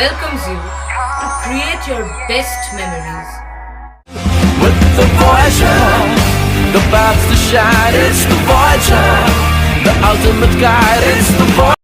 welcomes you to create your best memories. With the Voyager, the path to shine, it's the Voyager, the ultimate guide, it's the Voyager.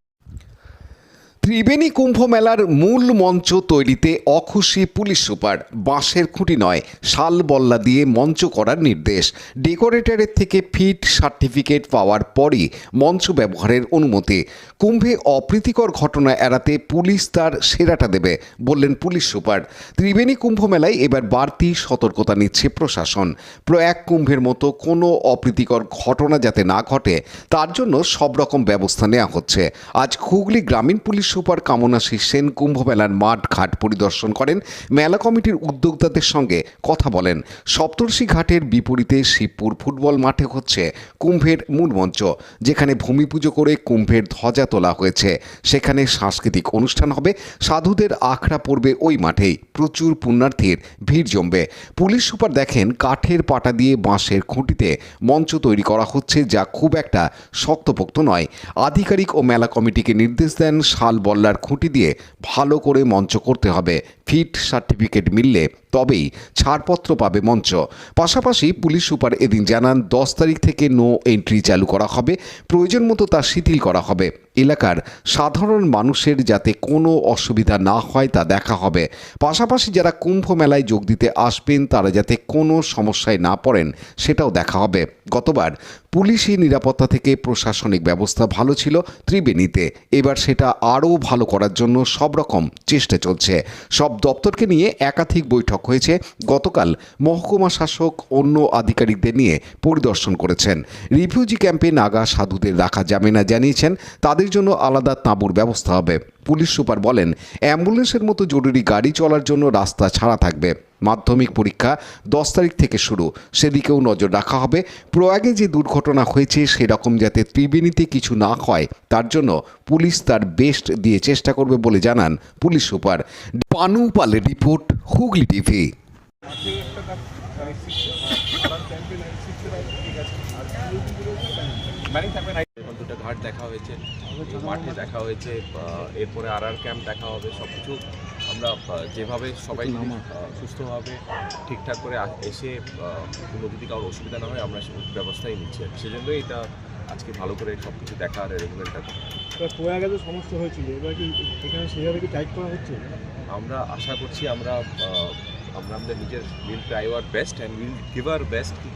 Triveni কুম্ভ মেলার মূল মঞ্চ তৈরিতে অখুশি police super. বাঁশের খুঁটি নয়, শাল বল্লা দিয়ে মঞ্চ করার নির্দেশ। ডেকোরেটরের থেকে ফিট সার্টিফিকেট পাওয়ার পরই মঞ্চ ব্যবহারের অনুমতি। কুম্ভে অপ্রীতিকর ঘটনা এড়াতে পুলিশ তার সেরাটা দেবে বললেন পুলিশ সুপার। ত্রিবেণী কুম্ভ মেলায় এবার বাড়তি সতর্কতা নিচ্ছে প্রশাসন। প্রয়াগ কুম্ভের মতো কোনো অপ্রীতিকর ঘটনা যাতে না ঘটে তার জন্য সব রকম ব্যবস্থা নেওয়া হচ্ছে। আজ হুগলি গ্রামীণ পুলিশ সুপার কামনাশী সেন কুম্ভ মেলার মাঠ ঘাট পরিদর্শন করেন, মেলা কমিটির উদ্যোক্তাদের সঙ্গে কথা বলেন। সপ্তর্ষি ঘাটের বিপরীতে শিবপুর ফুটবল মাঠে হচ্ছে কুম্ভের মূল মঞ্চ, যেখানে ভূমি পুজো করে কুম্ভের ধ্বজা তোলা হয়েছে। সেখানে সাংস্কৃতিক অনুষ্ঠান হবে, সাধুদের আখড়া পড়বে ওই মাঠেই। প্রচুর পুণ্যার্থীর ভিড় জমবে। পুলিশ সুপার দেখেন কাঠের পাটা দিয়ে বাঁশের খুঁটিতে মঞ্চ তৈরি করা হচ্ছে, যা খুব একটা শক্তপোক্ত নয়। আধিকারিক ও মেলা কমিটিকে নির্দেশ দেন শাল বল্লার খুঁটি দিয়ে ভালো করে মঞ্চ করতে হবে। ফিট সার্টিফিকেট মিললে তবেই ছাড়পত্র পাবে মঞ্চ। পাশাপাশি পুলিশ সুপার এদিন জানান 10 তারিখ থেকে নো এন্ট্রি চালু করা হবে, প্রয়োজন মতো তা শিথিল করা হবে। এলাকার সাধারণ মানুষের যাতে কোনো অসুবিধা না হয় তা দেখা হবে। পাশাপাশি যারা কুম্ভ মেলায় যোগ দিতে আসবেন তারা যাতে কোনো সমস্যায় না পড়েন সেটাও দেখা হবে। গতবার পুলিশি নিরাপত্তা থেকে প্রশাসনিক ব্যবস্থা ভালো ছিল ত্রিবেণীতে, এবার সেটা আরও ভালো করার জন্য সব রকম চেষ্টা চলছে। সব দপ্তরকে নিয়ে একাধিক বৈঠক হয়েছে। গতকাল মহকুমা শাসক অন্য আধিকারিকদের নিয়ে পরিদর্শন করেছেন। রিফিউজি ক্যাম্পে নাগা সাধুদের রাখা যাবে না জানিয়েছেন, তাদের জন্য আলাদা তাঁবুর ব্যবস্থা হবে। পুলিশ সুপার বলেন, অ্যাম্বুলেন্সের মতো জরুরি গাড়ি চলার জন্য রাস্তা ছাড়া থাকবে। মাধ্যমিক পরীক্ষা 10 তারিখ থেকে শুরু, সেদিকেও নজর রাখা হবে। প্রয়াগে যে দুর্ঘটনা হয়েছে সেরকম যাতে ত্রিবেণীতে কিছু না হয় তার জন্য পুলিশ তার বেস্ট দিয়ে চেষ্টা করবে বলে জানান পুলিশ সুপার। পানু পালের রিপোর্ট, হুগলি টিভি। দুটো ঘাট দেখা হয়েছে, মাঠে দেখা হয়েছে, এরপরে আর ক্যাম্প দেখা হবে। সব কিছু আমরা যেভাবে সবাই সুস্থভাবে ঠিকঠাক করে এসে কোনো যদি কারোর অসুবিধা না হয় আমরা ব্যবস্থাই নিচ্ছি। সেজন্যই এটা আজকে ভালো করে সব কিছু দেখা আর অ্যারেঞ্জমেন্টটা করা। প্রয়াগে যে সমস্যা হয়েছিল এবার কি এখানে সেভাবে কি টাইট করা হচ্ছে? আমরা আশা করছি আমরা আমাদের নিজের will try our best and will give our best কি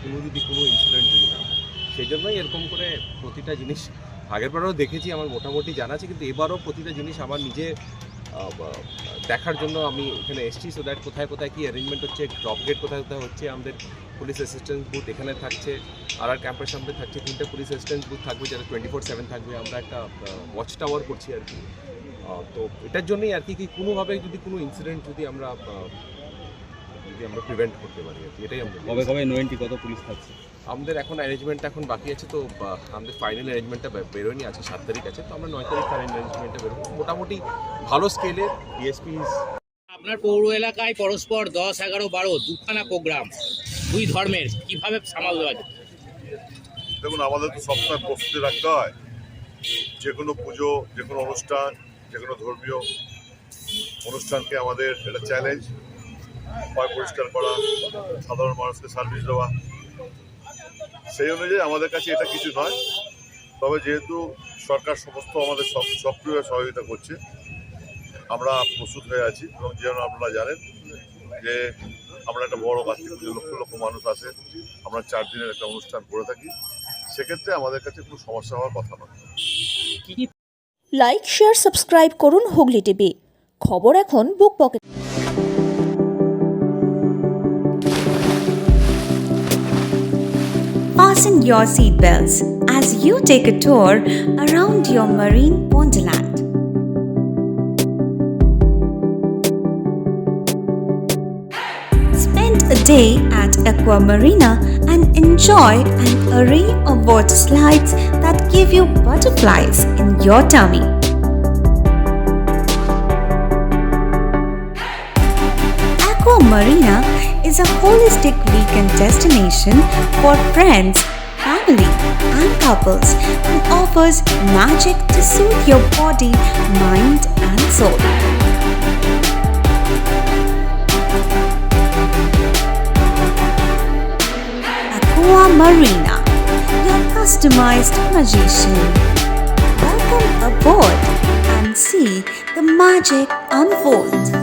কোনো ইনসিডেন্ট যদি না হয়। সেই জন্যই এরকম করে প্রতিটা জিনিস আগেরবারও দেখেছি, আমার মোটামুটি জানা আছে, কিন্তু এবারও প্রতিটা জিনিস আমার নিজে দেখার জন্য আমি এখানে এসেছি। সো দ্যাট কোথায় কোথায় কী অ্যারেঞ্জমেন্ট হচ্ছে, ড্রপ গেট কোথায় কোথায় হচ্ছে, আমাদের পুলিশ অ্যাসিস্ট্যান্স বুথ এখানে থাকছে, আর ক্যাম্পের সামনে থাকছে 3টে পুলিশ অ্যাসিস্ট্যান্স বুথ থাকবে, যারা 24/7 থাকবে। আমরা একটা ওয়াচ টাওয়ার করছি আর কি। তো এটার জন্যই আর কি কোনোভাবে যদি কোনো ইনসিডেন্ট যদি আমরা প্রিভেন্ট করতে পারি আর কি, এটাই আমরা। কবে নো এন্ট্রি কত পুলিশ থাকছে? আমাদের এখন অ্যারেঞ্জমেন্টটা এখন বাকি আছে, তো আমাদের ফাইনাল অ্যারেঞ্জমেন্টটা বেরোয়নি, আছে 7 তারিখ আছে, তো আমরা 9 তারিখ অ্যারেঞ্জমেন্টটা বেরোবো। মোটামুটি ভালো স্কেলে ডিএসপি। আপনার পৌর এলাকায় পরস্পর 10, 11, 12 দুখানা প্রোগ্রাম, দুই ধর্মের, কিভাবে সামাল দেওয়া যায়? দেখুন, আমাদের তো সবসময় প্রস্তুতি রাখতে হয়। যে কোনো পুজো, যে কোনো অনুষ্ঠান, যে কোনো ধর্মীয় অনুষ্ঠানকে আমাদের এটা চ্যালেঞ্জ, পরিষ্কার করা, সাধারণ মানুষকে সার্ভিস দেওয়া। সেই অনুযায়ী আমাদের কাছে এটা কিছু নয়। তবে যেহেতু সরকার সমস্ত আমাদের সক্রিয় সহযোগিতা করছে, আমরা প্রস্তুত হয়ে আছি। এবং যেন আপনারা জানেন যে আমরা একটা বড় কার্তিক পুজো, লক্ষ লক্ষ মানুষ আসে, আমরা 4 দিনের একটা অনুষ্ঠান করে থাকি। সেক্ষেত্রে আমাদের কাছে কোনো সমস্যা হওয়ার কথা নয়। লাইক, শেয়ার, সাবস্ক্রাইব করুন হুগলি টিভি। খবর এখন বুক pocket. Fasten your seatbelts as you take a tour around your marine wonderland. Spend a day at Aqua Marina and enjoy an array of water slides that give you butterflies in your tummy. Aqua Marina is a holistic weekend destination for friends, family, and couples and offers magic to soothe your body, mind, and soul. Marina, your customized magician. Welcome aboard and see the magic unfold.